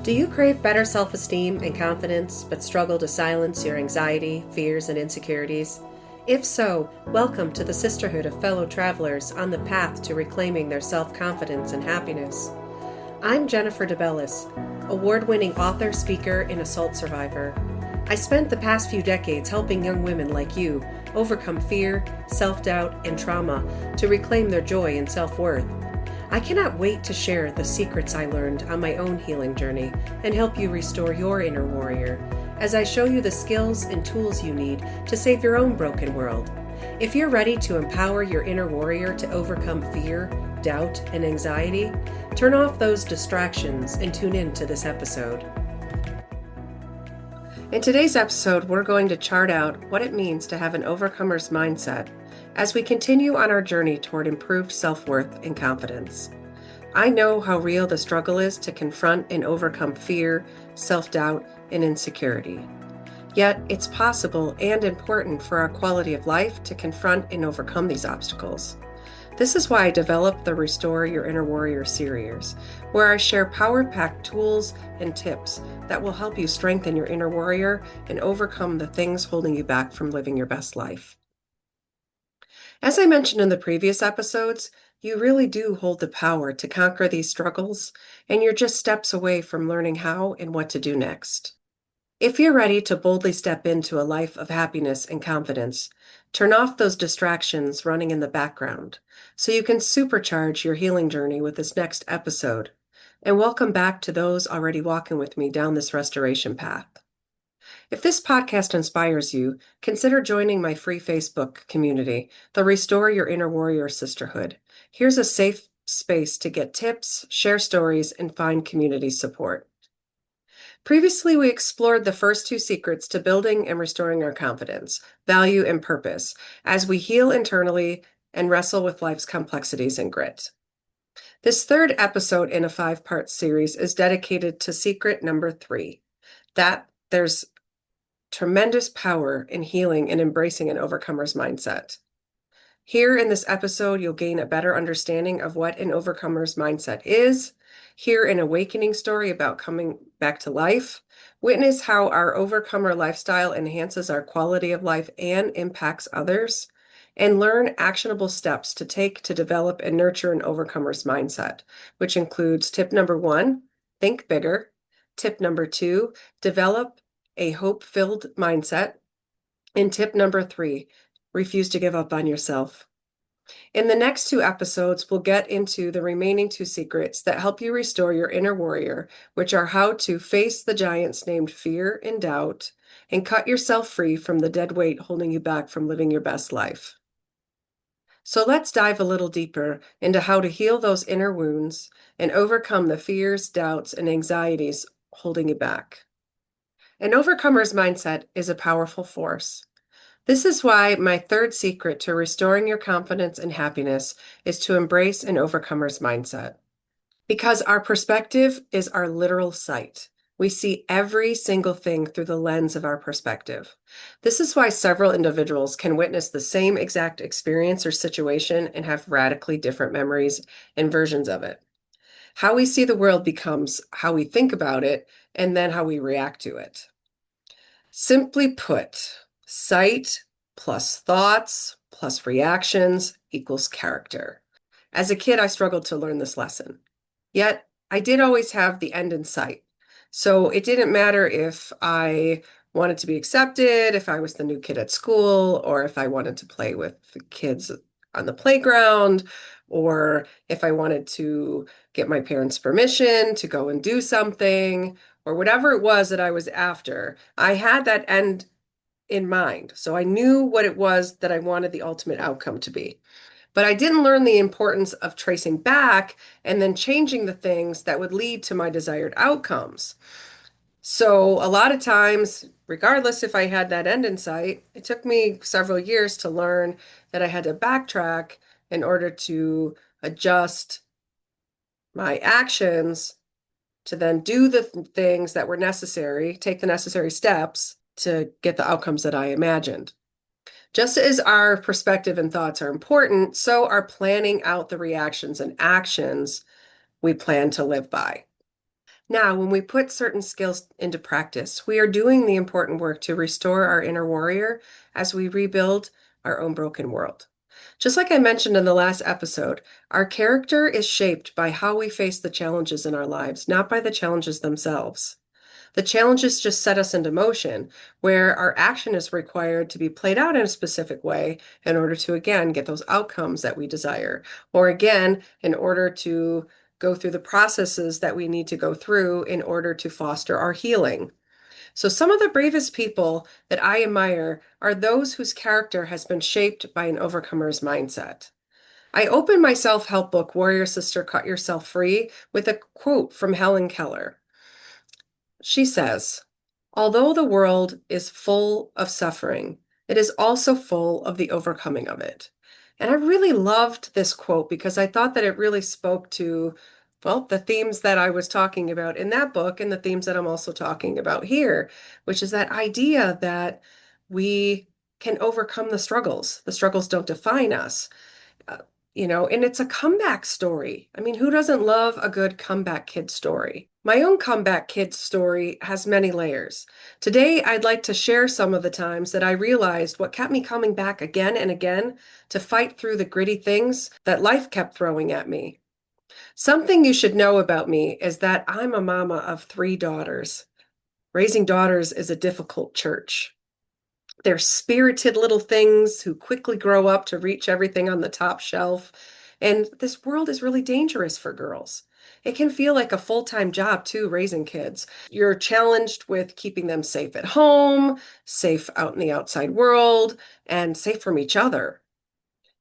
Do you crave better self-esteem and confidence, but struggle to silence your anxiety, fears, and insecurities? If so, welcome to the sisterhood of fellow travelers on the path to reclaiming their self-confidence and happiness. I'm Jennifer DeBellis, award-winning author, speaker, and assault survivor. I spent the past few decades helping young women like you overcome fear, self-doubt, and trauma to reclaim their joy and self-worth. I cannot wait to share the secrets I learned on my own healing journey and help you restore your inner warrior as I show you the skills and tools you need to save your own broken world. If you're ready to empower your inner warrior to overcome fear, doubt, and anxiety, turn off those distractions and tune in to this episode. In today's episode, we're going to chart out what it means to have an overcomer's mindset as we continue on our journey toward improved self-worth and confidence. I know how real the struggle is to confront and overcome fear, self-doubt, and insecurity. Yet, it's possible and important for our quality of life to confront and overcome these obstacles. This is why I developed the Restore Your Inner Warrior series, where I share power-packed tools and tips that will help you strengthen your inner warrior and overcome the things holding you back from living your best life. As I mentioned in the previous episodes, you really do hold the power to conquer these struggles, and you're just steps away from learning how and what to do next. If you're ready to boldly step into a life of happiness and confidence, turn off those distractions running in the background so you can supercharge your healing journey with this next episode. And welcome back to those already walking with me down this restoration path. If this podcast inspires you, consider joining my free Facebook community, the Restore Your Inner Warrior Sisterhood. Here's a safe space to get tips, share stories, and find community support. Previously, we explored the first two secrets to building and restoring our confidence, value, and purpose as we heal internally and wrestle with life's complexities and grit. This third episode in a 5-part series is dedicated to secret number 3, that there's tremendous power in healing and embracing an overcomer's mindset. Here in this episode, you'll gain a better understanding of what an overcomer's mindset is, hear an awakening story about coming back to life, witness how our overcomer lifestyle enhances our quality of life and impacts others, and learn actionable steps to take to develop and nurture an overcomer's mindset, which includes tip number 1, think bigger, tip number 2, develop a hope-filled mindset, and tip number 3, refuse to give up on yourself. In the next 2 episodes, we'll get into the remaining 2 secrets that help you restore your inner warrior, which are how to face the giants named fear and doubt, and cut yourself free from the dead weight holding you back from living your best life. So let's dive a little deeper into how to heal those inner wounds and overcome the fears, doubts, and anxieties holding you back. An overcomer's mindset is a powerful force. This is why my third secret to restoring your confidence and happiness is to embrace an overcomer's mindset. Because our perspective is our literal sight. We see every single thing through the lens of our perspective. This is why several individuals can witness the same exact experience or situation and have radically different memories and versions of it. How we see the world becomes how we think about it and then how we react to it. Simply put, sight plus thoughts plus reactions equals character. As a kid, I struggled to learn this lesson. Yet, I did always have the end in sight. So it didn't matter if I wanted to be accepted, if I was the new kid at school, or if I wanted to play with the kids on the playground, or if I wanted to get my parents' permission to go and do something, or whatever it was that I was after. I had that end in mind. So I knew what it was that I wanted the ultimate outcome to be. But I didn't learn the importance of tracing back and then changing the things that would lead to my desired outcomes. So a lot of times, regardless if I had that end in sight, it took me several years to learn that I had to backtrack in order to adjust my actions to then do the things that were necessary, take the necessary steps to get the outcomes that I imagined. Just as our perspective and thoughts are important, so are planning out the reactions and actions we plan to live by. Now, when we put certain skills into practice, we are doing the important work to restore our inner warrior as we rebuild our own broken world. Just like I mentioned in the last episode, our character is shaped by how we face the challenges in our lives, not by the challenges themselves. The challenges just set us into motion, where our action is required to be played out in a specific way in order to, again, get those outcomes that we desire, or again, in order to go through the processes that we need to go through in order to foster our healing. So, some of the bravest people that I admire are those whose character has been shaped by an overcomer's mindset. I opened my self help book, Warrior Sister Cut Yourself Free, with a quote from Helen Keller. She says, although the world is full of suffering, it is also full of the overcoming of it. And I really loved this quote because I thought that it really spoke to, well, the themes that I was talking about in that book and the themes that I'm also talking about here, which is that idea that we can overcome the struggles. The struggles don't define us. Uh, and it's a comeback story. I mean, who doesn't love a good comeback kid story? My own comeback kid story has many layers. Today, I'd like to share some of the times that I realized what kept me coming back again and again to fight through the gritty things that life kept throwing at me. Something you should know about me is that I'm a mama of three daughters. Raising daughters is a difficult church. They're spirited little things who quickly grow up to reach everything on the top shelf. And this world is really dangerous for girls. It can feel like a full-time job too, raising kids. You're challenged with keeping them safe at home, safe out in the outside world, and safe from each other.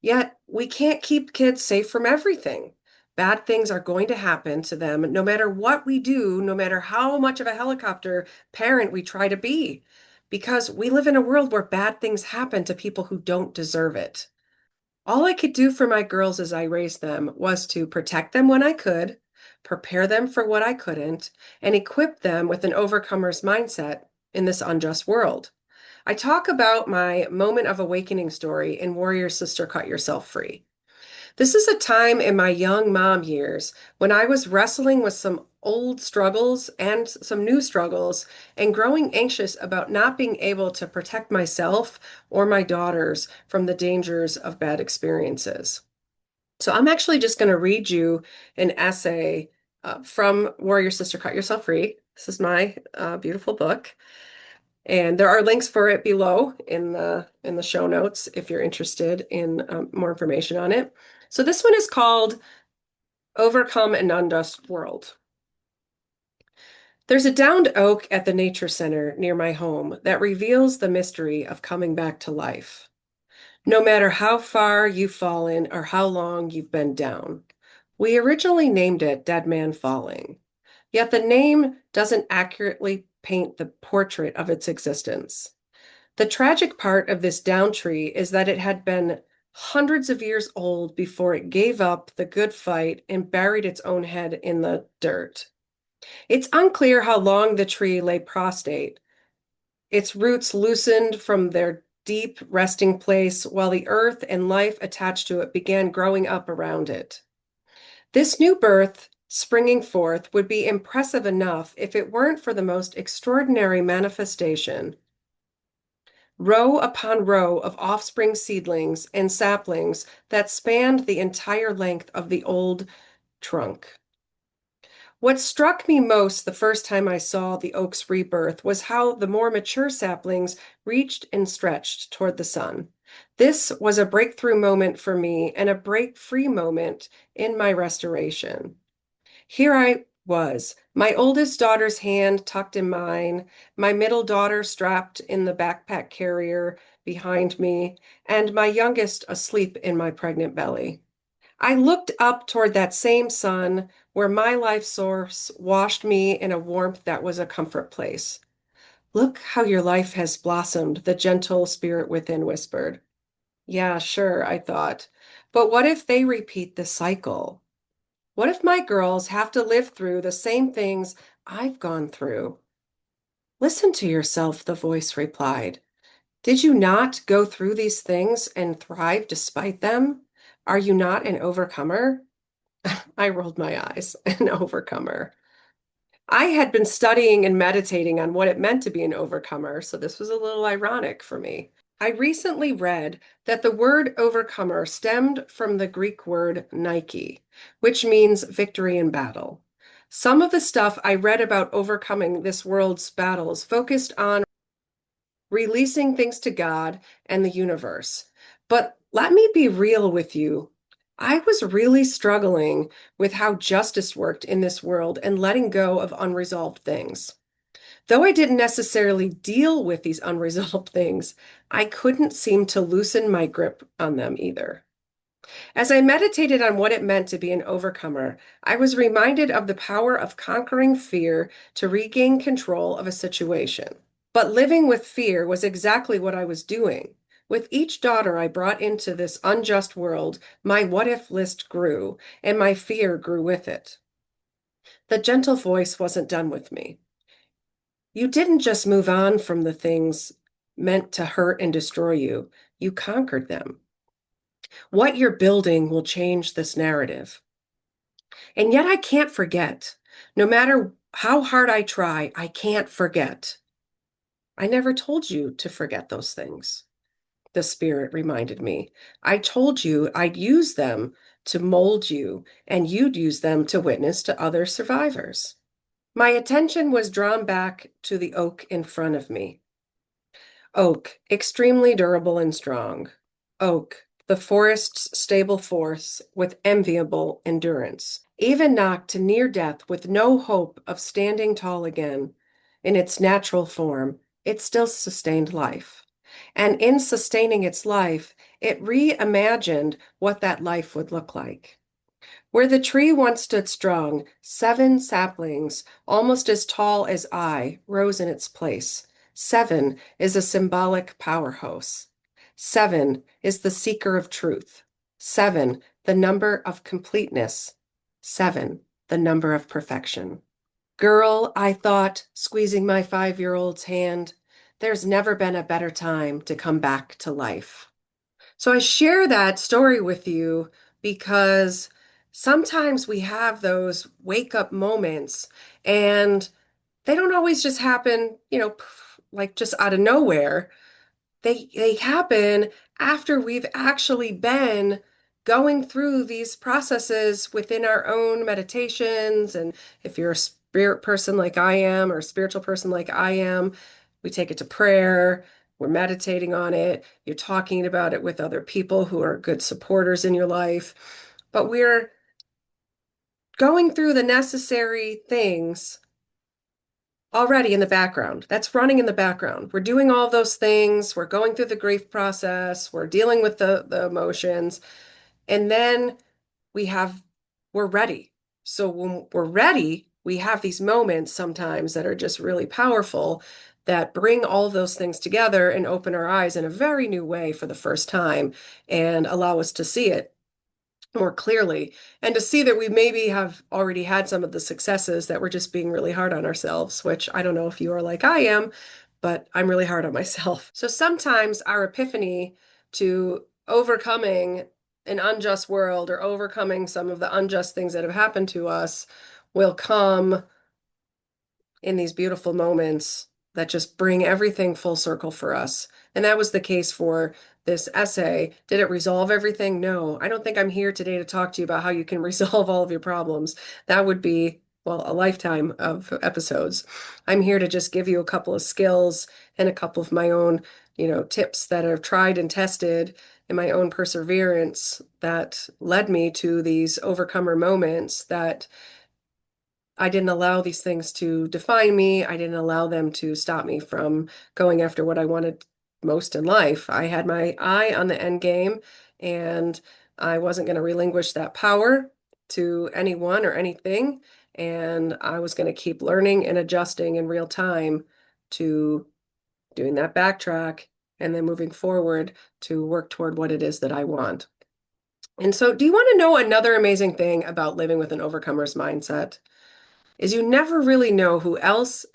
Yet we can't keep kids safe from everything. Bad things are going to happen to them no matter what we do, no matter how much of a helicopter parent we try to be, because we live in a world where bad things happen to people who don't deserve it. All I could do for my girls as I raised them was to protect them when I could, prepare them for what I couldn't, and equip them with an overcomer's mindset in this unjust world. I talk about my moment of awakening story in Warrior Sister Cut Yourself Free. This is a time in my young mom years when I was wrestling with some old struggles and some new struggles and growing anxious about not being able to protect myself or my daughters from the dangers of bad experiences. So I'm actually just going to read you an essay from Warrior Sister Cut Yourself Free. This is my beautiful book. And there are links for it below in the show notes if you're interested in more information on it. So this one is called Overcome an Undust World. There's a downed oak at the nature center near my home that reveals the mystery of coming back to life. No matter how far you've fallen or how long you've been down. We originally named it Dead Man Falling, yet the name doesn't accurately paint the portrait of its existence. The tragic part of this down tree is that it had been hundreds of years old before it gave up the good fight and buried its own head in the dirt. It's unclear how long the tree lay prostrate. Its roots loosened from their deep resting place while the earth and life attached to it began growing up around it. This new birth, springing forth, would be impressive enough if it weren't for the most extraordinary manifestation. Row upon row of offspring seedlings and saplings that spanned the entire length of the old trunk. What struck me most the first time I saw the oak's rebirth was how the more mature saplings reached and stretched toward the sun. This was a breakthrough moment for me and a break free moment in my restoration. Here I was, my oldest daughter's hand tucked in mine, my middle daughter strapped in the backpack carrier behind me, and my youngest asleep in my pregnant belly. I looked up toward that same sun where my life source washed me in a warmth that was a comfort place. Look how your life has blossomed, the gentle spirit within whispered. Yeah, sure, I thought. But what if they repeat the cycle? What if my girls have to live through the same things I've gone through? Listen to yourself, the voice replied. Did you not go through these things and thrive despite them? Are you not an overcomer? I rolled my eyes. An overcomer. I had been studying and meditating on what it meant to be an overcomer, so this was a little ironic for me. I recently read that the word overcomer stemmed from the Greek word Nike, which means victory in battle. Some of the stuff I read about overcoming this world's battles focused on releasing things to God and the universe. But let me be real with you. I was really struggling with how justice worked in this world and letting go of unresolved things. Though I didn't necessarily deal with these unresolved things, I couldn't seem to loosen my grip on them either. As I meditated on what it meant to be an overcomer, I was reminded of the power of conquering fear to regain control of a situation. But living with fear was exactly what I was doing. With each daughter I brought into this unjust world, my what if list grew, and my fear grew with it. The gentle voice wasn't done with me. You didn't just move on from the things meant to hurt and destroy you, you conquered them. What you're building will change this narrative. And yet I can't forget. No matter how hard I try, I can't forget. I never told you to forget those things. The Spirit reminded me. I told you I'd use them to mold you, and you'd use them to witness to other survivors. My attention was drawn back to the oak in front of me. Oak, extremely durable and strong. Oak, the forest's stable force with enviable endurance. Even knocked to near death with no hope of standing tall again, in its natural form, it still sustained life. And in sustaining its life, it reimagined what that life would look like. Where the tree once stood strong, 7 saplings, almost as tall as I, rose in its place. 7 is a symbolic powerhouse. 7 is the seeker of truth. 7, the number of completeness. 7, the number of perfection. Girl, I thought, squeezing my 5-year-old's hand, there's never been a better time to come back to life. So I share that story with you because sometimes we have those wake up moments and they don't always just happen, like just out of nowhere. They happen after we've actually been going through these processes within our own meditations. And if you're a spirit person like I am, or a spiritual person like I am, we take it to prayer, we're meditating on it, you're talking about it with other people who are good supporters in your life. But we're going through the necessary things already in the background. That's running in the background. We're doing all those things. We're going through the grief process. We're dealing with the emotions. And then we have, we're ready. So when we're ready, we have these moments sometimes that are just really powerful that bring all those things together and open our eyes in a very new way for the first time and allow us to see it more clearly and to see that we maybe have already had some of the successes that we're just being really hard on ourselves, which I don't know if you are like I am, but I'm really hard on myself. So sometimes our epiphany to overcoming an unjust world or overcoming some of the unjust things that have happened to us will come in these beautiful moments that just bring everything full circle for us. And that was the case for this essay. Did it resolve everything? No. I don't think I'm here today to talk to you about how you can resolve all of your problems. That would be, well, a lifetime of episodes. I'm here to just give you a couple of skills and a couple of my own, tips that are tried and tested in my own perseverance that led me to these overcomer moments that I didn't allow these things to define me. I didn't allow them to stop me from going after what I wanted most in life. I had my eye on the end game, and I wasn't going to relinquish that power to anyone or anything. And I was going to keep learning and adjusting in real time to doing that backtrack and then moving forward to work toward what it is that I want. And so, do you want to know another amazing thing about living with an overcomer's mindset? Is you never really know who else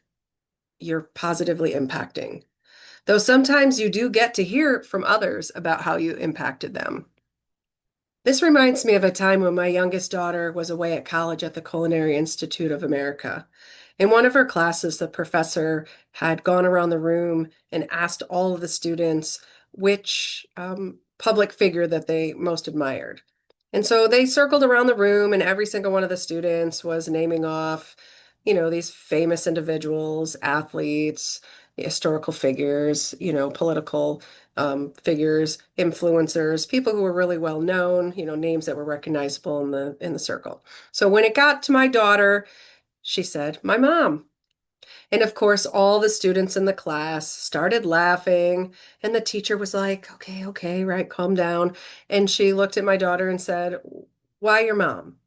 you're positively impacting. Though sometimes you do get to hear from others about how you impacted them. This reminds me of a time when my youngest daughter was away at college at the Culinary Institute of America. In one of her classes, the professor had gone around the room and asked all of the students which public figure that they most admired. And so they circled around the room, and every single one of the students was naming off, these famous individuals, athletes, historical figures, political figures, influencers, people who were really well known, names that were recognizable in the circle. So when it got to my daughter, she said, "My mom." And of course, all the students in the class started laughing. And the teacher was like, "Okay, okay, right, calm down." And she looked at my daughter and said, "Why your mom?"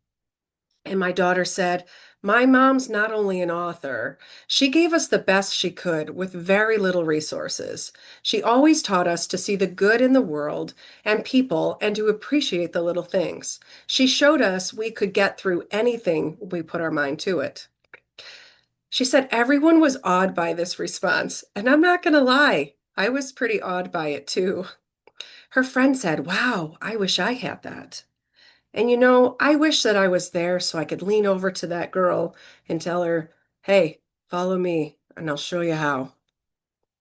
And my daughter said, "My mom's not only an author, she gave us the best she could with very little resources. She always taught us to see the good in the world and people and to appreciate the little things. She showed us we could get through anything we put our mind to it." She said everyone was awed by this response, and I'm not going to lie, I was pretty awed by it too. Her friend said, "Wow, I wish I had that." And I wish that I was there so I could lean over to that girl and tell her, "Hey, follow me, and I'll show you how."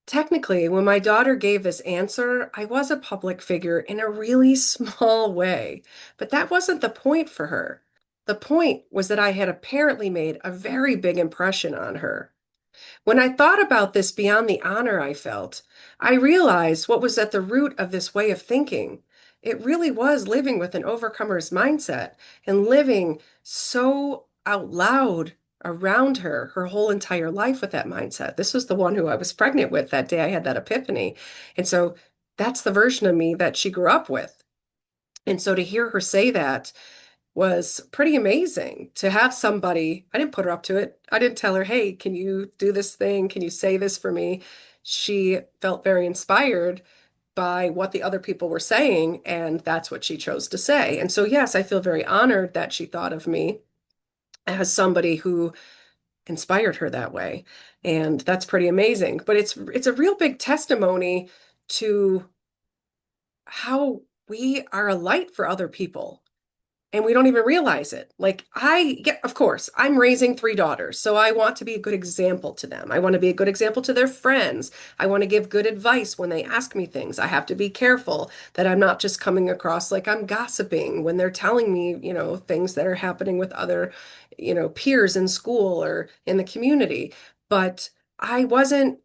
Technically, when my daughter gave this answer, I was a public figure in a really small way, but that wasn't the point for her. The point was that I had apparently made a very big impression on her. When I thought about this beyond the honor I felt, I realized what was at the root of this way of thinking. It really was living with an overcomer's mindset and living so out loud around her whole entire life with that mindset. This was the one who I was pregnant with that day I had that epiphany. And so that's the version of me that she grew up with. And so to hear her say that was pretty amazing to have somebody. I didn't put her up to it. I didn't tell her, "Hey, can you do this thing? Can you say this for me?" She felt very inspired by what the other people were saying, and that's what she chose to say. And so, yes, I feel very honored that she thought of me as somebody who inspired her that way. And that's pretty amazing. But it's a real big testimony to how we are a light for other people. And we don't even realize it. Of course, I'm raising three daughters, so I want to be a good example to them. I want to be a good example to their friends. I want to give good advice when they ask me things. I have to be careful that I'm not just coming across like I'm gossiping when they're telling me, things that are happening with other, peers in school or in the community. But I wasn't,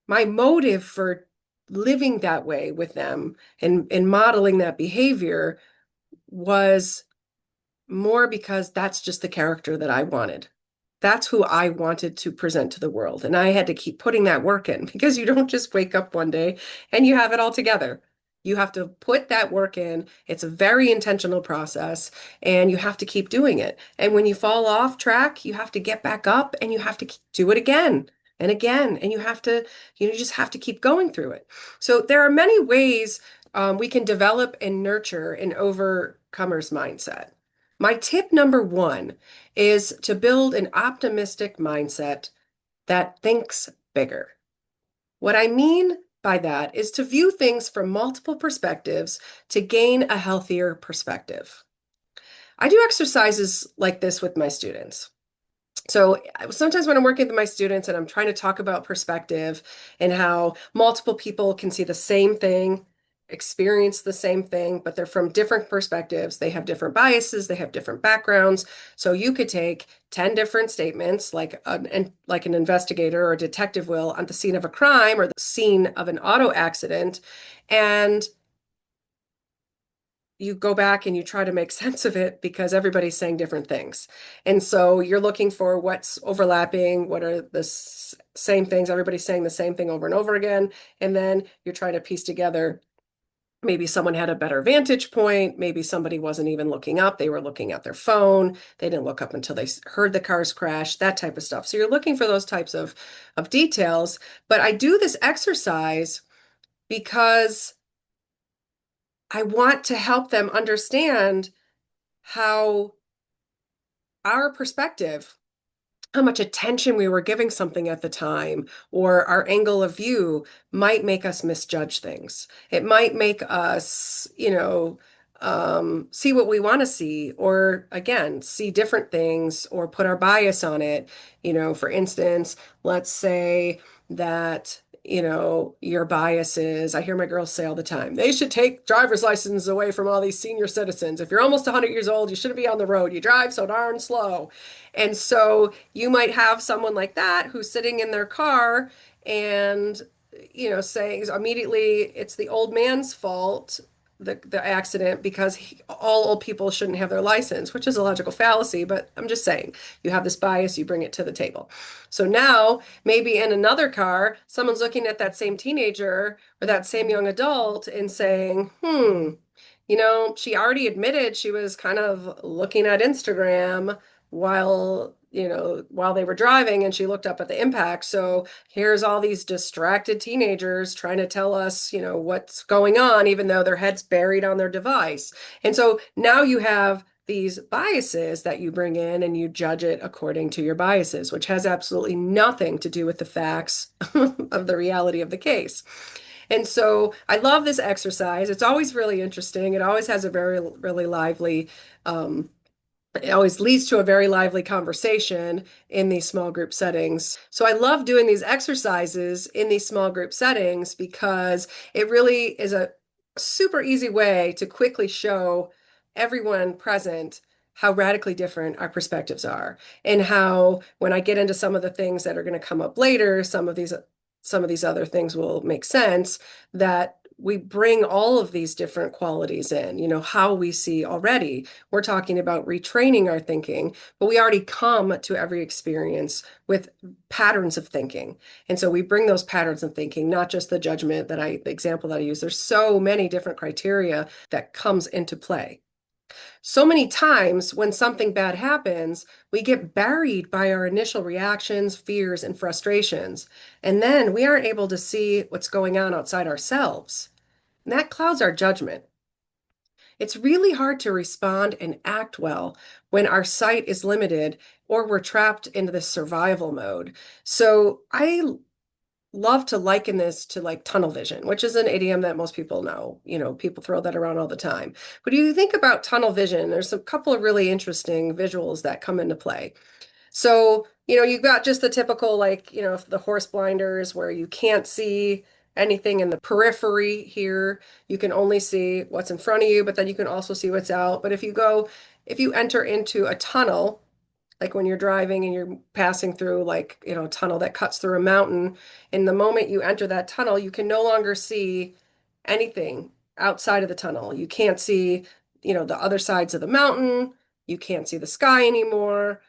my motive for living that way with them and modeling that behavior was more because that's just the character that I wanted. That's who I wanted to present to the world. And I had to keep putting that work in because you don't just wake up one day and you have it all together. You have to put that work in. It's a very intentional process and you have to keep doing it. And when you fall off track, you have to get back up and you have to do it again and again. And you just have to keep going through it. So there are many ways we can develop and nurture an overcomer's mindset. My tip number one is to build an optimistic mindset that thinks bigger. What I mean by that is to view things from multiple perspectives to gain a healthier perspective. I do exercises like this with my students. So sometimes when I'm working with my students and I'm trying to talk about perspective and how multiple people can see the same thing, experience the same thing, but they're from different perspectives. They have different biases, they have different backgrounds. So you could take 10 different statements like an investigator or a detective will on the scene of a crime or the scene of an auto accident, and you go back and you try to make sense of it because everybody's saying different things. And so you're looking for what's overlapping, what are the same things, everybody's saying the same thing over and over again. And then you're trying to piece together, maybe someone had a better vantage point, maybe somebody wasn't even looking up, they were looking at their phone, they didn't look up until they heard the cars crash, that type of stuff. So you're looking for those types of details. But I do this exercise because I want to help them understand how our perspective, how much attention we were giving something at the time, or our angle of view might make us misjudge things. It might make us, see what we want to see, or again, see different things or put our bias on it. For instance, let's say that, your bias is, I hear my girls say all the time, they should take driver's licenses away from all these senior citizens. If you're almost 100 years old, you shouldn't be on the road. You drive so darn slow. And so you might have someone like that who's sitting in their car and, saying immediately it's the old man's fault, the accident, because all old people shouldn't have their license, which is a logical fallacy, but I'm just saying you have this bias, you bring it to the table. So now maybe in another car, someone's looking at that same teenager or that same young adult and saying, she already admitted she was kind of looking at Instagram while they were driving, and she looked up at the impact. So here's all these distracted teenagers trying to tell us, what's going on, even though their head's buried on their device. And so now you have these biases that you bring in and you judge it according to your biases, which has absolutely nothing to do with the facts of the reality of the case. And so I love this exercise. It's always really interesting. It always has a very, really lively, it always leads to a very lively conversation in these small group settings. So I love doing these exercises in these small group settings because it really is a super easy way to quickly show everyone present how radically different our perspectives are, and how when I get into some of the things that are going to come up later, some of these other things will make sense, that we bring all of these different qualities in, how we see already. We're talking about retraining our thinking, but we already come to every experience with patterns of thinking. And so we bring those patterns of thinking, not just the judgment the example that I use. There's so many different criteria that comes into play. So many times when something bad happens, we get buried by our initial reactions, fears, and frustrations. And then we aren't able to see what's going on outside ourselves. And that clouds our judgment. It's really hard to respond and act well when our sight is limited or we're trapped into this survival mode. So I love to liken this to like tunnel vision, which is an idiom that most people know. People throw that around all the time. But if you think about tunnel vision, there's a couple of really interesting visuals that come into play. So, you've got just the typical, like, the horse blinders where you can't see anything in the periphery here. You can only see what's in front of you, but then you can also see what's out. But if you enter into a tunnel, like when you're driving and you're passing through, like, a tunnel that cuts through a mountain, in the moment you enter that tunnel, you can no longer see anything outside of the tunnel. You can't see, the other sides of the mountain. You can't see the sky anymore.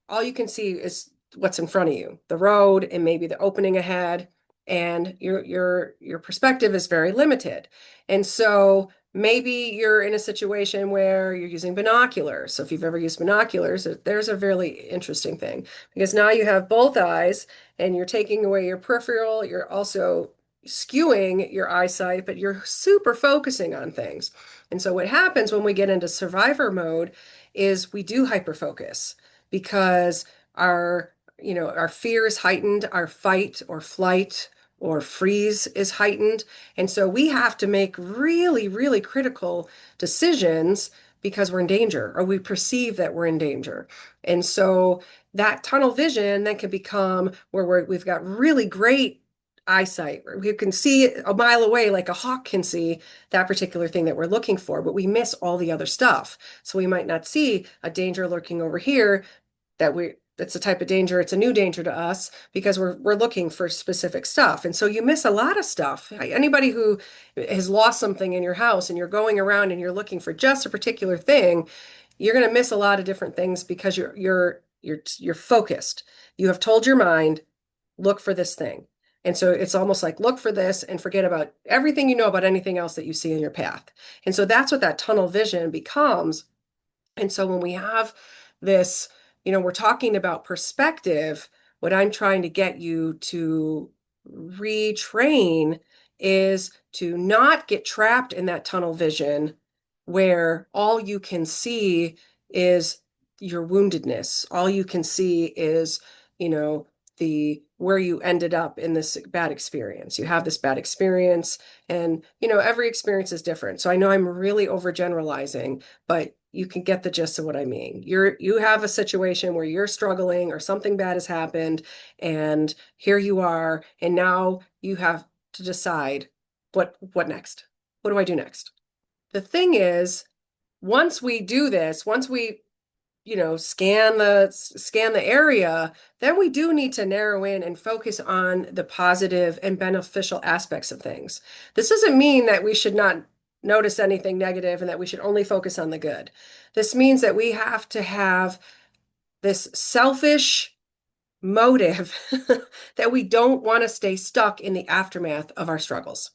All you can see is what's in front of you, the road and maybe the opening ahead, and your perspective is very limited. And so maybe you're in a situation where you're using binoculars. So if you've ever used binoculars, there's a really interesting thing, because now you have both eyes and you're taking away your peripheral, you're also skewing your eyesight, but you're super focusing on things. And so what happens when we get into survivor mode is we do hyperfocus, because our fear is heightened, our fight or flight or freeze is heightened. And so we have to make really, really critical decisions because we're in danger, or we perceive that we're in danger. And so that tunnel vision then can become where we've got really great eyesight. We can see a mile away like a hawk can see that particular thing that we're looking for, but we miss all the other stuff. So we might not see a danger lurking over here, that's the type of danger, it's a new danger to us because we're looking for specific stuff. And so you miss a lot of stuff. Anybody who has lost something in your house and you're going around and you're looking for just a particular thing, you're going to miss a lot of different things because you're focused. You have told your mind, look for this thing. And so it's almost like look for this and forget about everything you know about anything else that you see in your path. And so that's what that tunnel vision becomes. And so when we have this, we're talking about perspective, what I'm trying to get you to retrain is to not get trapped in that tunnel vision where all you can see is your woundedness. All you can see is, the where you ended up in this bad experience. You have this bad experience, and every experience is different. So I know I'm really overgeneralizing, but you can get the gist of what I mean. You have a situation where you're struggling or something bad has happened, and here you are, and now you have to decide what next? What do I do next? The thing is, once we do this, once we scan the area, then we do need to narrow in and focus on the positive and beneficial aspects of things. This doesn't mean that we should not notice anything negative and that we should only focus on the good. This means that we have to have this selfish motive that we don't want to stay stuck in the aftermath of our struggles.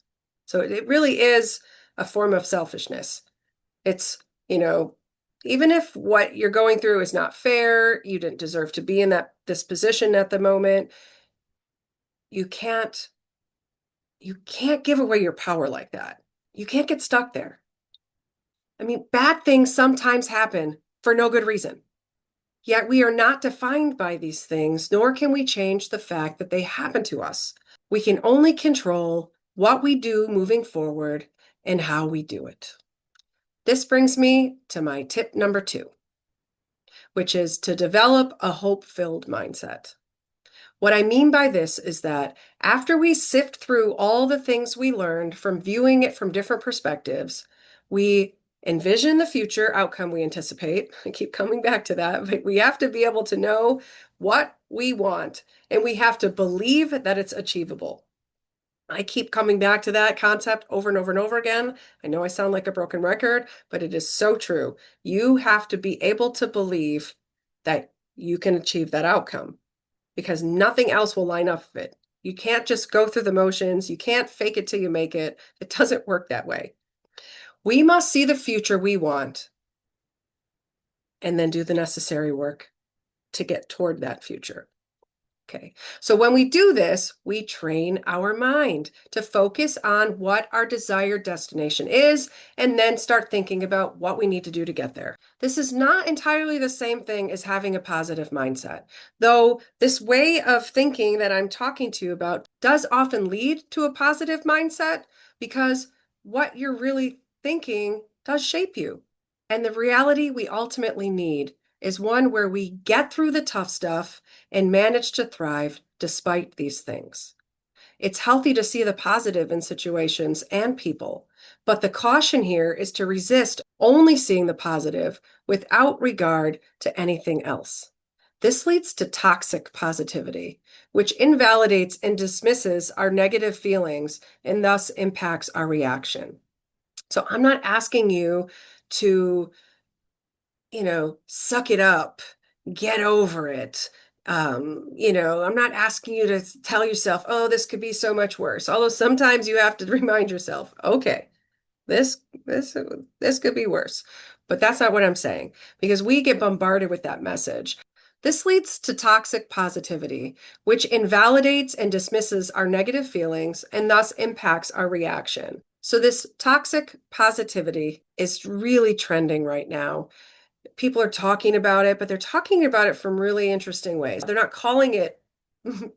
So it really is a form of selfishness. It's, you know, even if what you're going through is not fair, you didn't deserve to be in this position at the moment, you can't give away your power like that. You can't get stuck there. I mean, bad things sometimes happen for no good reason. Yet we are not defined by these things, nor can we change the fact that they happen to us. We can only control what we do moving forward and how we do it. This brings me to my tip number 2, which is to develop a hope-filled mindset. What I mean by this is that after we sift through all the things we learned from viewing it from different perspectives, we envision the future outcome we anticipate. I keep coming back to that, but we have to be able to know what we want, and we have to believe that it's achievable. I keep coming back to that concept over and over and over again. I know I sound like a broken record, but it is so true. You have to be able to believe that you can achieve that outcome because nothing else will line up with it. You can't just go through the motions. You can't fake it till you make it. It doesn't work that way. We must see the future we want and then do the necessary work to get toward that future. Okay, so when we do this, we train our mind to focus on what our desired destination is and then start thinking about what we need to do to get there. This is not entirely the same thing as having a positive mindset, though this way of thinking that I'm talking to you about does often lead to a positive mindset because what you're really thinking does shape you. And the reality we ultimately need is one where we get through the tough stuff and manage to thrive despite these things. It's healthy to see the positive in situations and people, but the caution here is to resist only seeing the positive without regard to anything else. This leads to toxic positivity, which invalidates and dismisses our negative feelings and thus impacts our reaction. So I'm not asking you to suck it up, get over it. I'm not asking you to tell yourself, oh, this could be so much worse. Although sometimes you have to remind yourself, okay, this this could be worse. But that's not what I'm saying, because we get bombarded with that message. This leads to toxic positivity, which invalidates and dismisses our negative feelings and thus impacts our reaction. So this toxic positivity is really trending right now. People are talking about it, but they're talking about it from really interesting ways. They're not calling it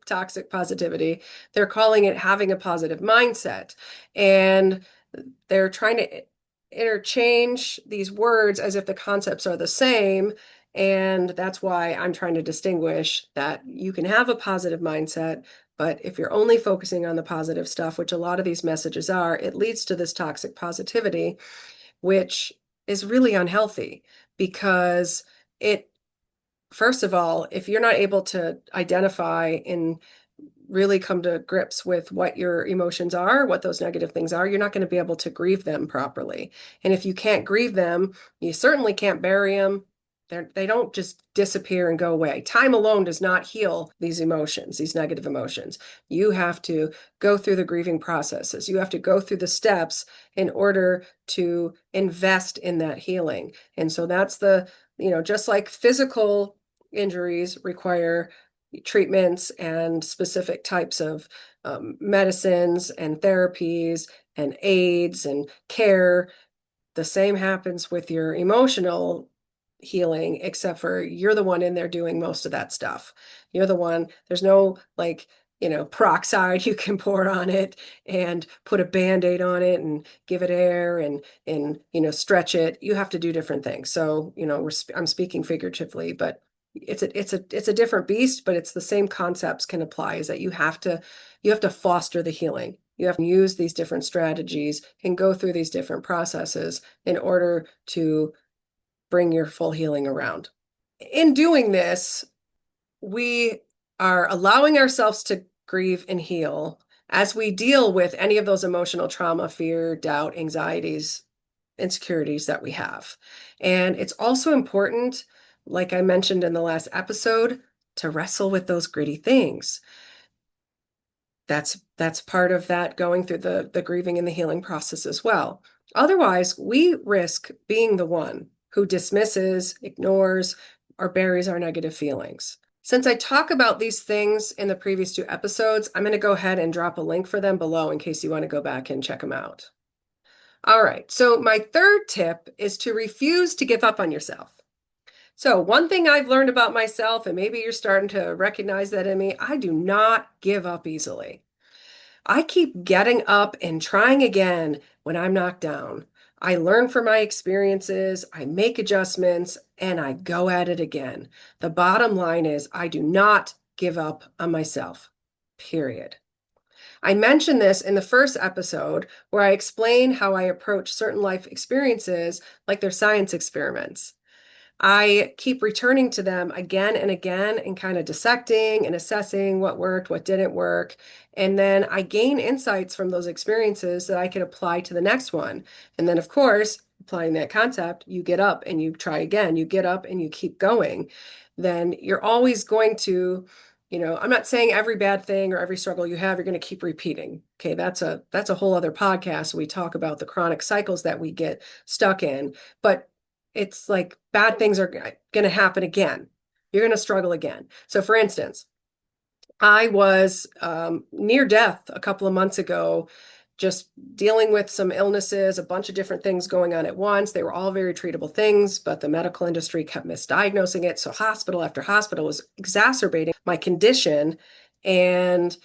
toxic positivity. They're calling it having a positive mindset. And they're trying to interchange these words as if the concepts are the same. And that's why I'm trying to distinguish that you can have a positive mindset, but if you're only focusing on the positive stuff, which a lot of these messages are, it leads to this toxic positivity, which is really unhealthy because first of all, if you're not able to identify and really come to grips with what your emotions are, what those negative things are, you're not going to be able to grieve them properly. And if you can't grieve them, you certainly can't bury them. They don't just disappear and go away. Time alone does not heal these emotions, these negative emotions. You have to go through the grieving processes. You have to go through the steps in order to invest in that healing. And so that's just like physical injuries require treatments and specific types of medicines and therapies and aids and care. The same happens with your emotional healing, except for you're the one in there doing most of that stuff. You're the one, there's no like, peroxide you can pour on it and put a band-aid on it and give it air and stretch it. You have to do different things. So, I'm speaking figuratively, but it's a different beast, but it's the same concepts can apply, is that you have to foster the healing. You have to use these different strategies and go through these different processes in order to bring your full healing around. In doing this, we are allowing ourselves to grieve and heal as we deal with any of those emotional trauma, fear, doubt, anxieties, insecurities that we have. And it's also important, like I mentioned in the last episode, to wrestle with those gritty things. That's part of that, going through the grieving and the healing process as well. Otherwise, we risk being the one who dismisses, ignores, or buries our negative feelings. Since I talk about these things in the previous two episodes, I'm going to go ahead and drop a link for them below in case you want to go back and check them out. All right, so my third tip is to refuse to give up on yourself. So one thing I've learned about myself, and maybe you're starting to recognize that in me, I do not give up easily. I keep getting up and trying again when I'm knocked down. I learn from my experiences, I make adjustments, and I go at it again. The bottom line is I do not give up on myself, period. I mentioned this in the first episode where I explain how I approach certain life experiences like they're science experiments. I keep returning to them again and again and kind of dissecting and assessing what worked, what didn't work. And then I gain insights from those experiences that I can apply to the next one. And then, of course, applying that concept, you get up and you try again. You get up and you keep going. Then you're always going to, I'm not saying every bad thing or every struggle you have, you're going to keep repeating. Okay, that's a whole other podcast. We talk about the chronic cycles that we get stuck in. But it's like bad things are going to happen again. You're going to struggle again. So, for instance, I was near death a couple of months ago, just dealing with some illnesses, a bunch of different things going on at once. They were all very treatable things, but the medical industry kept misdiagnosing it. So, hospital after hospital was exacerbating my condition. And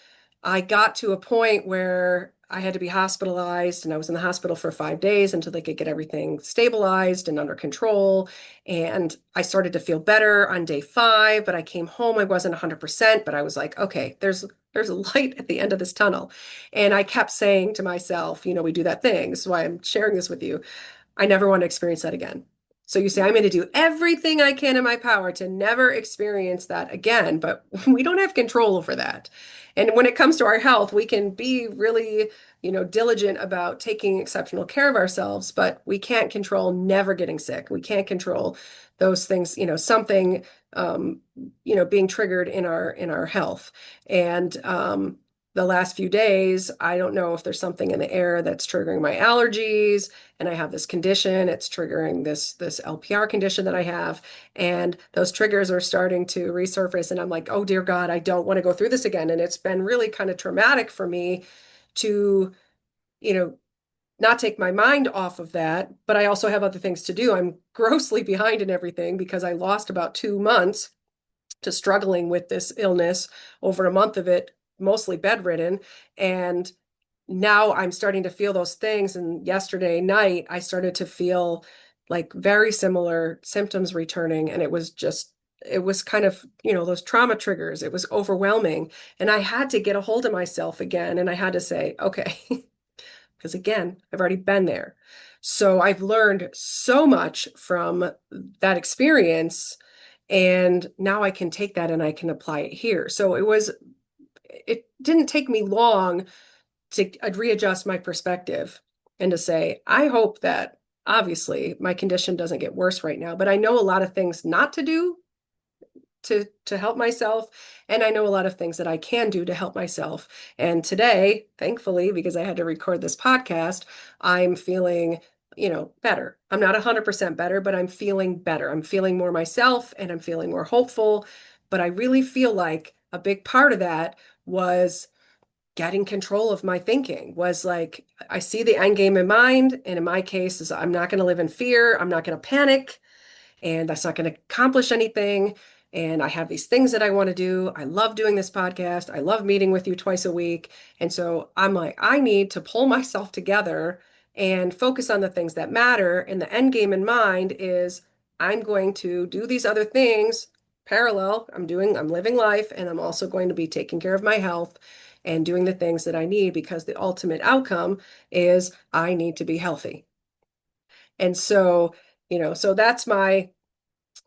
I got to a point where I had to be hospitalized, and I was in the hospital for 5 days until they could get everything stabilized and under control. And I started to feel better on day 5, but I came home. I wasn't 100%, but I was like, okay, there's a light at the end of this tunnel. And I kept saying to myself, we do that thing. This is why I'm sharing this with you. I never want to experience that again. So you say, I'm going to do everything I can in my power to never experience that again, but we don't have control over that. And when it comes to our health, we can be really, diligent about taking exceptional care of ourselves, but we can't control never getting sick. We can't control those things, something, being triggered in our health. And the last few days, I don't know if there's something in the air that's triggering my allergies, and I have this condition. It's triggering this LPR condition that I have, and those triggers are starting to resurface. And I'm like, oh dear God, I don't want to go through this again. And it's been really kind of traumatic for me to, you know, not take my mind off of that, but I also have other things to do. I'm grossly behind in everything because I lost about 2 months to struggling with this illness, over a month of it, mostly bedridden. And now I'm starting to feel those things. And yesterday night, I started to feel like very similar symptoms returning. And it was kind of, those trauma triggers. It was overwhelming. And I had to get a hold of myself again. And I had to say, okay, because again, I've already been there. So I've learned so much from that experience. And now I can take that and I can apply it here. So it didn't take me long to readjust my perspective and to say, I hope that obviously my condition doesn't get worse right now, but I know a lot of things not to do to help myself. And I know a lot of things that I can do to help myself. And today, thankfully, because I had to record this podcast, I'm feeling, better. I'm not 100% better, but I'm feeling better. I'm feeling more myself and I'm feeling more hopeful. But I really feel like a big part of that was getting control of my thinking. Was like, I see the end game in mind. And in my case is I'm not going to live in fear. I'm not going to panic. and that's not going to accomplish anything. And I have these things that I want to do. I love doing this podcast. I love meeting with you twice a week. And so I'm like, I need to pull myself together and focus on the things that matter. And the end game in mind is I'm going to do these other things parallel. I'm living life, and I'm also going to be taking care of my health and doing the things that I need because the ultimate outcome is I need to be healthy. And so, so that's my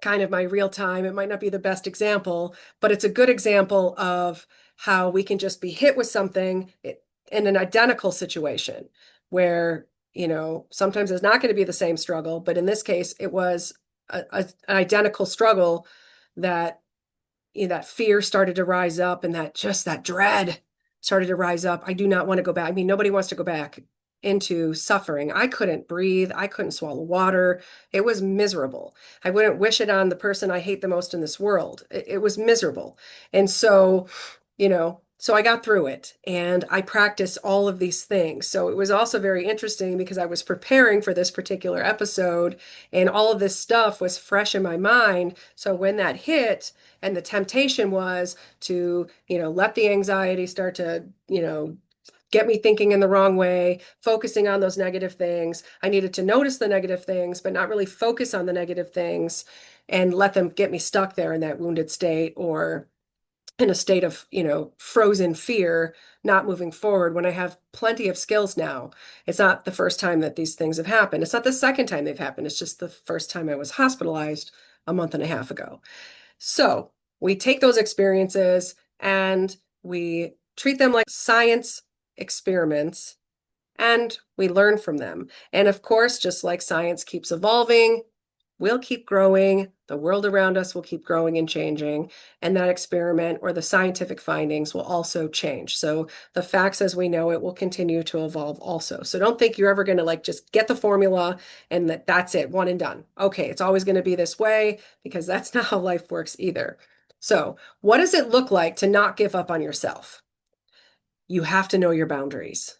kind of my real time. It might not be the best example, but it's a good example of how we can just be hit with something in an identical situation where, sometimes it's not going to be the same struggle, but in this case, it was an identical struggle that that fear started to rise up and that dread started to rise up. I do not want to go back. I mean, nobody wants to go back into suffering. I couldn't breathe. I couldn't swallow water. It was miserable. I wouldn't wish it on the person I hate the most in this world. It was miserable. And so, so I got through it and I practiced all of these things. So it was also very interesting because I was preparing for this particular episode and all of this stuff was fresh in my mind. So when that hit, and the temptation was to, let the anxiety start to, get me thinking in the wrong way, focusing on those negative things. I needed to notice the negative things, but not really focus on the negative things and let them get me stuck there in that wounded state or in a state of, frozen fear, not moving forward when I have plenty of skills now. It's not the first time that these things have happened. It's not the second time they've happened. It's just the first time I was hospitalized a month and a half ago. So we take those experiences and we treat them like science experiments and we learn from them. And of course, just like science keeps evolving, we'll keep growing. The world around us will keep growing and changing. And that experiment or the scientific findings will also change. So the facts as we know it will continue to evolve also. So don't think you're ever going to like just get the formula and that's it, one and done. Okay, it's always going to be this way because that's not how life works either. So, what does it look like to not give up on yourself? You have to know your boundaries.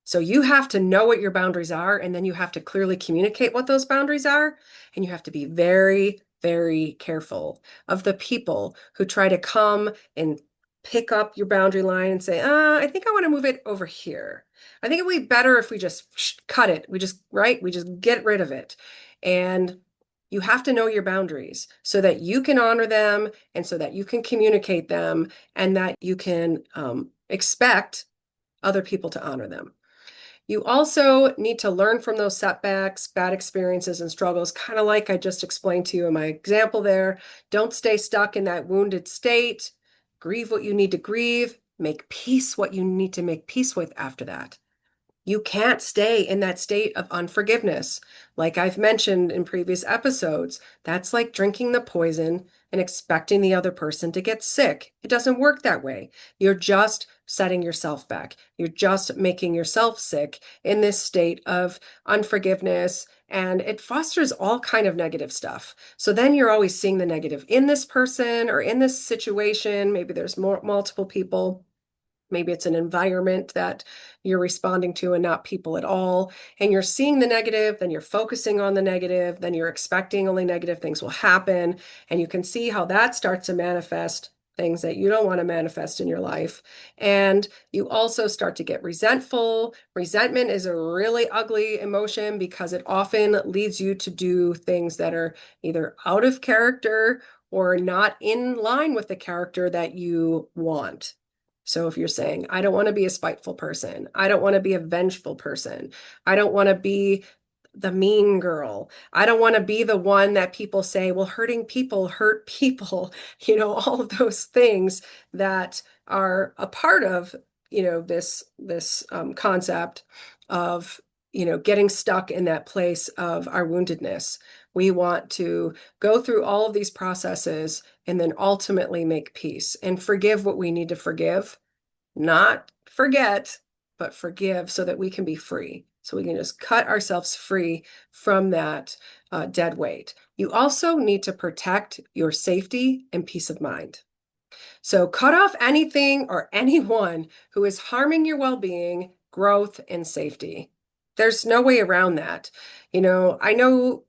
So you have to know what your boundaries are, and then you have to clearly communicate what those boundaries are. And you have to be very, very careful of the people who try to come and pick up your boundary line and say, I think I want to move it over here. I think it would be better if we just cut it. Right? We just get rid of it. And you have to know your boundaries so that you can honor them and so that you can communicate them and that you can expect other people to honor them. You also need to learn from those setbacks, bad experiences, and struggles, kind of like I just explained to you in my example there. Don't stay stuck in that wounded state. Grieve what you need to grieve. Make peace what you need to make peace with after that. You can't stay in that state of unforgiveness. Like I've mentioned in previous episodes, that's like drinking the poison and expecting the other person to get sick. It doesn't work that way. You're just setting yourself back. You're just making yourself sick in this state of unforgiveness, and it fosters all kind of negative stuff. So then you're always seeing the negative in this person or in this situation. Maybe there's multiple people. Maybe it's an environment that you're responding to and not people at all. And you're seeing the negative, then you're focusing on the negative, then you're expecting only negative things will happen. And you can see how that starts to manifest things that you don't want to manifest in your life. And you also start to get resentful. Resentment is a really ugly emotion because it often leads you to do things that are either out of character or not in line with the character that you want. So if you're saying, I don't want to be a spiteful person, I don't want to be a vengeful person, I don't want to be the mean girl, I don't want to be the one that people say, well, hurting people hurt people, all of those things that are a part of, this concept of, getting stuck in that place of our woundedness. We want to go through all of these processes and then ultimately make peace and forgive what we need to forgive, not forget, but forgive so that we can be free. So we can just cut ourselves free from that dead weight. You also need to protect your safety and peace of mind. So cut off anything or anyone who is harming your well-being, growth, and safety. There's no way around that. I know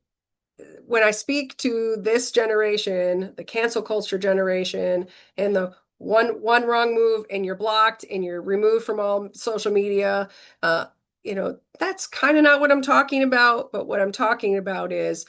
when I speak to this generation, the cancel culture generation, and the one wrong move and you're blocked and you're removed from all social media, uh, that's kind of not what I'm talking about. But what I'm talking about is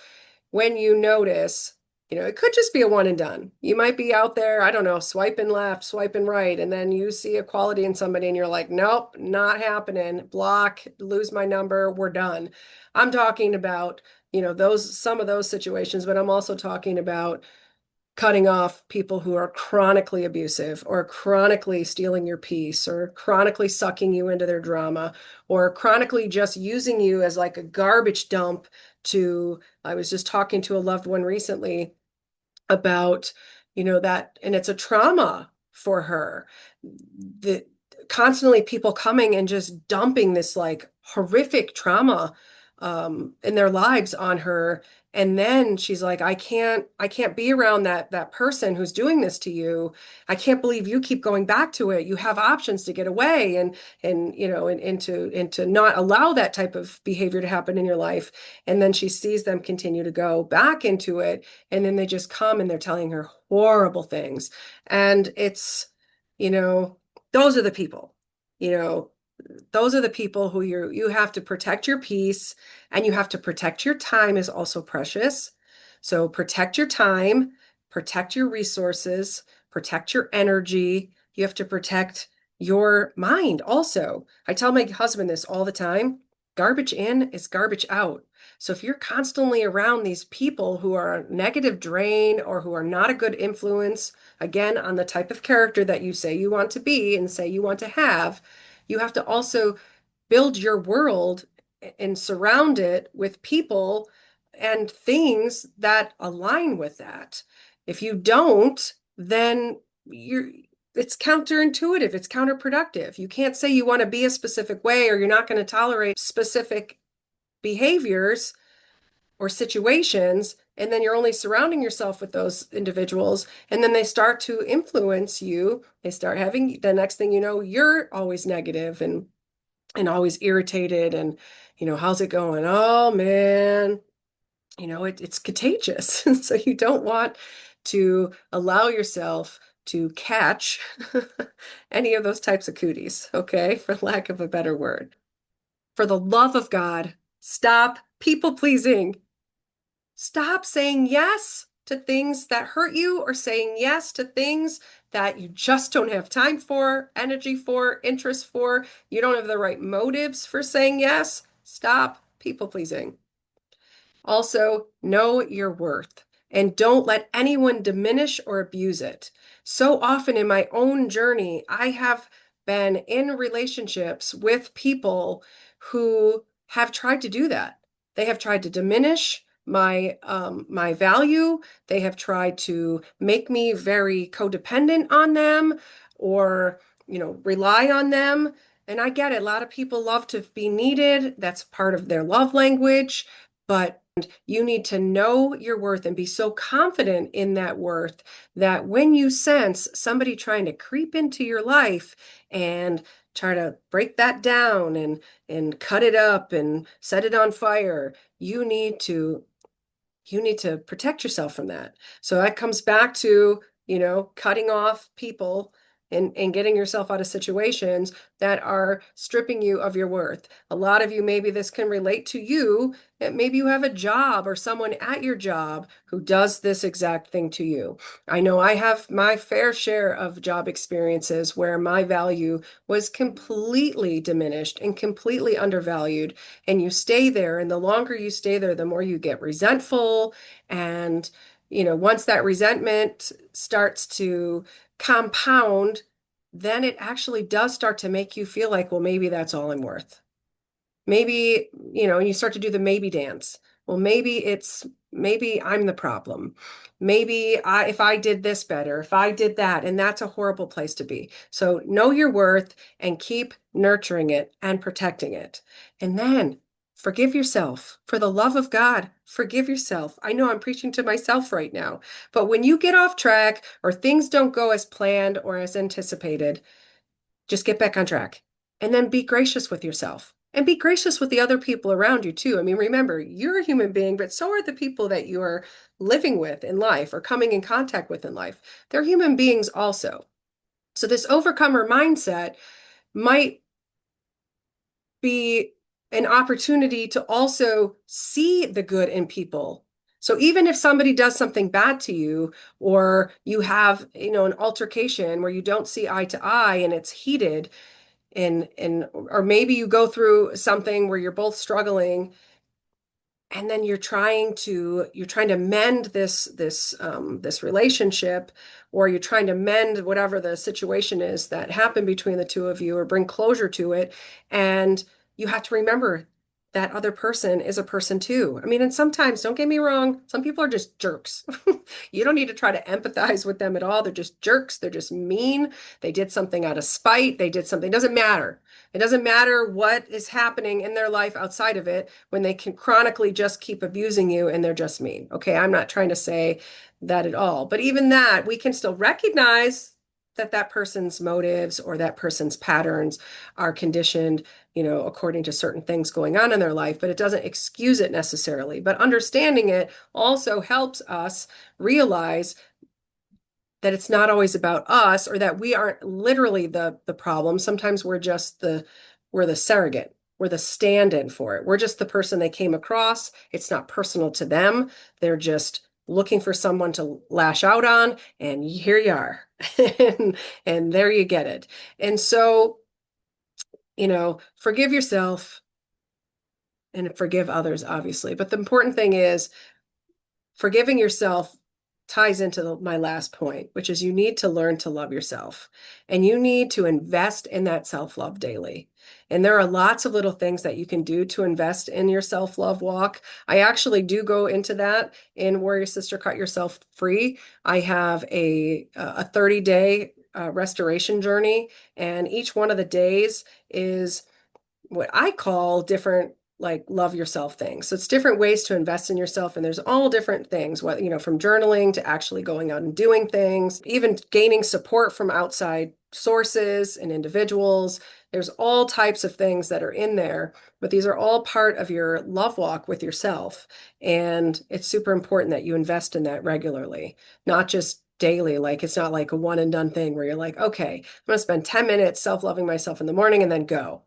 when you notice, it could just be a one and done. You might be out there, I don't know, swiping left, swiping right, and then you see a quality in somebody and you're like, nope, not happening. Block, lose my number, we're done. I'm talking about, those some of those situations, but I'm also talking about cutting off people who are chronically abusive or chronically stealing your peace or chronically sucking you into their drama or chronically just using you as like a garbage dump to I was just talking to a loved one recently about, that, and it's a trauma for her. The constantly people coming and just dumping this like horrific trauma in their lives on her. And then she's like, I can't be around that person who's doing this to you. I can't believe you keep going back to it. You have options to get away and to not allow that type of behavior to happen in your life. And then she sees them continue to go back into it, and then they just come and they're telling her horrible things. And it's, you know, those are the people, you know, those are the people who you have to protect your peace, and you have to protect your time is also precious. So protect your time, protect your resources, protect your energy. You have to protect your mind also. I tell my husband this all the time. Garbage in is garbage out. So if you're constantly around these people who are a negative drain or who are not a good influence, again, on the type of character that you say you want to be and say you want to have, you have to also build your world and surround it with people and things that align with that. If you don't, then you're it's counterintuitive, it's counterproductive. You can't say you want to be a specific way or you're not going to tolerate specific behaviors or situations, and then you're only surrounding yourself with those individuals, and then they start to influence you. They start having the next thing you know, you're always negative and always irritated and how's it going? Oh man, it's contagious. So you don't want to allow yourself to catch any of those types of cooties, okay, for lack of a better word. For the love of God, stop people pleasing. Stop saying yes to things that hurt you or saying yes to things that you just don't have time for, energy for, interest for. You don't have the right motives for saying yes. Stop people pleasing. Also, know your worth and don't let anyone diminish or abuse it. So often in my own journey, I have been in relationships with people who have tried to do that. They have tried to diminish my value. They have tried to make me very codependent on them or, rely on them. And I get it. A lot of people love to be needed. That's part of their love language. But you need to know your worth and be so confident in that worth that when you sense somebody trying to creep into your life and try to break that down and cut it up and set it on fire, you need to protect yourself from that. So that comes back to, cutting off people and getting yourself out of situations that are stripping you of your worth. A lot of you, maybe this can relate to you, that maybe you have a job or someone at your job who does this exact thing to you. I know I have my fair share of job experiences where my value was completely diminished and completely undervalued. And you stay there, and the longer you stay there, the more you get resentful. And, once that resentment starts to compound, then it actually does start to make you feel like, well, maybe that's all I'm worth. Maybe, you start to do the maybe dance. Well, maybe I'm the problem. Maybe if I did this better, if I did that, and that's a horrible place to be. So know your worth and keep nurturing it and protecting it. And then forgive yourself. For the love of God, forgive yourself. I know I'm preaching to myself right now, but when you get off track or things don't go as planned or as anticipated, just get back on track and then be gracious with yourself. And be gracious with the other people around you too. I mean, remember, you're a human being, but so are the people that you're living with in life or coming in contact with in life. They're human beings also. So this overcomer mindset might be an opportunity to also see the good in people. So even if somebody does something bad to you, or you have, an altercation where you don't see eye to eye and it's heated, and or maybe you go through something where you're both struggling, and then you're trying to mend this relationship, or you're trying to mend whatever the situation is that happened between the two of you, or bring closure to it. And you have to remember that other person is a person too. I mean, and sometimes, don't get me wrong, some people are just jerks. You don't need to try to empathize with them at all. They're just jerks. They're just mean. They did something out of spite. They did something. It doesn't matter. It doesn't matter what is happening in their life outside of it when they can chronically just keep abusing you and they're just mean. Okay, I'm not trying to say that at all. But even that, we can still recognize that that person's motives or that person's patterns are conditioned, according to certain things going on in their life, but it doesn't excuse it necessarily. But understanding it also helps us realize that it's not always about us, or that we aren't literally the problem. Sometimes we're the surrogate. We're the stand-in for it. We're just the person they came across. It's not personal to them. They're just looking for someone to lash out on, and here you are. and there you get it. And so, forgive yourself and forgive others, obviously. But the important thing is, forgiving yourself ties into my last point, which is you need to learn to love yourself, and you need to invest in that self-love daily. And there are lots of little things that you can do to invest in your self-love walk. I actually do go into that in Warrior Sister Cut Yourself Free. I have a 30-day restoration journey, and each one of the days is what I call different, like, love yourself things. So it's different ways to invest in yourself. And there's all different things, what, from journaling to actually going out and doing things, even gaining support from outside sources and individuals. There's all types of things that are in there, but these are all part of your love walk with yourself. And it's super important that you invest in that regularly, not just daily. Like, it's not like a one and done thing where you're like, okay, I'm going to spend 10 minutes self-loving myself in the morning and then go.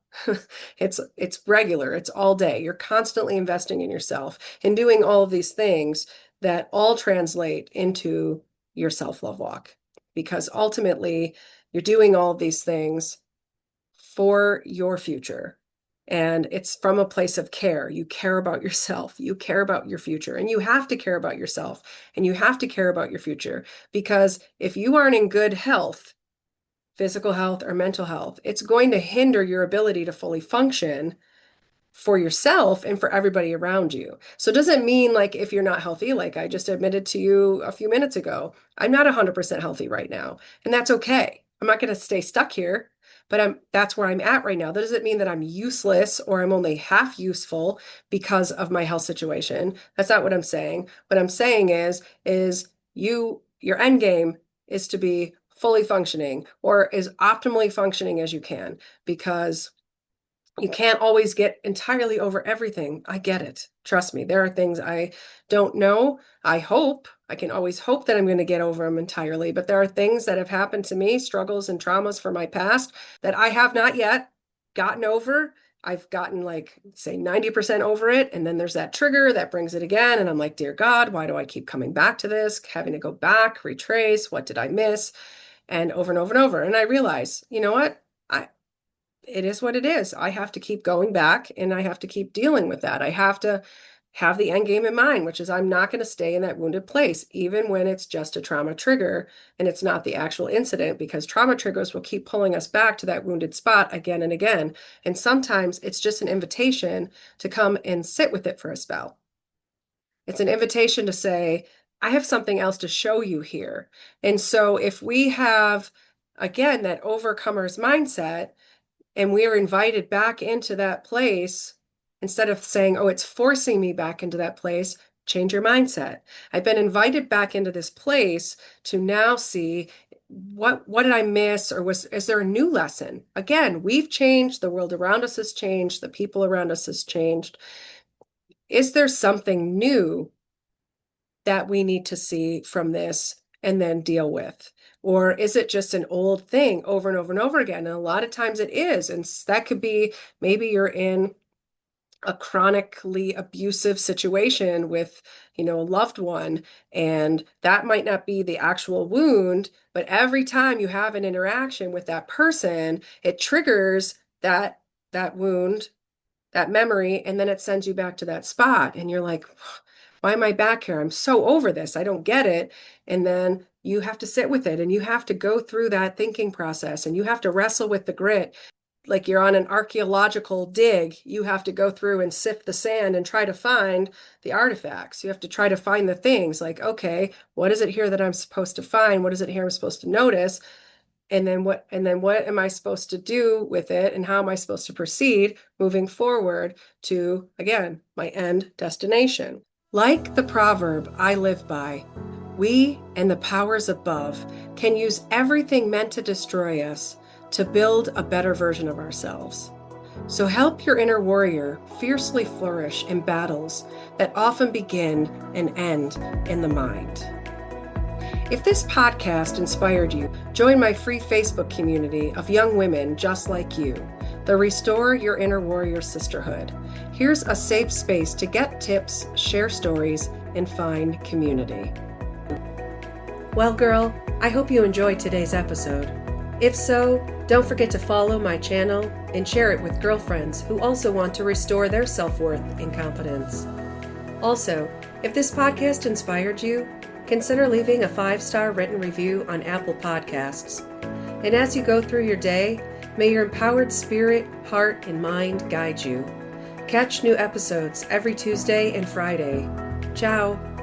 It's regular. It's all day. You're constantly investing in yourself and doing all of these things that all translate into your self-love walk, because ultimately you're doing all of these things for your future. And it's from a place of care. You care about yourself. You care about your future. And you have to care about yourself. And you have to care about your future. Because if you aren't in good health, physical health or mental health, it's going to hinder your ability to fully function for yourself and for everybody around you. So it doesn't mean, like, if you're not healthy, like I just admitted to you a few minutes ago, I'm not 100% healthy right now, and that's okay. I'm not going to stay stuck here, but that's where I'm at right now. That doesn't mean that I'm useless or I'm only half useful because of my health situation. That's not what I'm saying. What I'm saying is your end game is to be fully functioning, or as optimally functioning as you can, because you can't always get entirely over everything. I get it. Trust me, there are things I don't know. I can always hope that I'm going to get over them entirely, but there are things that have happened to me, struggles and traumas from my past, that I have not yet gotten over. I've gotten, like, say, 90% over it. And then there's that trigger that brings it again. And I'm like, dear God, why do I keep coming back to this? Having to go back, retrace, what did I miss? And over and over and over. And I realize, you know what? It is what it is. I have to keep going back, and I have to keep dealing with that. I have to have the end game in mind, which is I'm not going to stay in that wounded place, even when it's just a trauma trigger and it's not the actual incident, because trauma triggers will keep pulling us back to that wounded spot again and again. And sometimes it's just an invitation to come and sit with it for a spell. It's an invitation to say, I have something else to show you here. And so if we have, again, that overcomer's mindset, and we are invited back into that place, instead of saying, oh, it's forcing me back into that place, change your mindset. I've been invited back into this place to now see what did I miss, or is there a new lesson? Again, we've changed, the world around us has changed, the people around us has changed. Is there something new that we need to see from this and then deal with? Or is it just an old thing over and over and over again? And a lot of times it is. And that could be, maybe you're in a chronically abusive situation with, a loved one, and that might not be the actual wound, but every time you have an interaction with that person, it triggers that wound, that memory, and then it sends you back to that spot. And you're like, why am I back here? I'm so over this. I don't get it. And then you have to sit with it, and you have to go through that thinking process, and you have to wrestle with the grit. Like you're on an archaeological dig. You have to go through and sift the sand and try to find the artifacts. You have to try to find the things like, okay, what is it here that I'm supposed to find? What is it here I'm supposed to notice? And then what am I supposed to do with it, and how am I supposed to proceed moving forward to, again, my end destination? Like the proverb I live by, we and the powers above can use everything meant to destroy us to build a better version of ourselves. So help your inner warrior fiercely flourish in battles that often begin and end in the mind. If this podcast inspired you, join my free Facebook community of young women just like you, the Restore Your Inner Warrior Sisterhood. Here's a safe space to get tips, share stories, and find community. Well, girl, I hope you enjoyed today's episode. If so, don't forget to follow my channel and share it with girlfriends who also want to restore their self-worth and confidence. Also, if this podcast inspired you, consider leaving a 5-star written review on Apple Podcasts. And as you go through your day, may your empowered spirit, heart, and mind guide you. Catch new episodes every Tuesday and Friday. Ciao.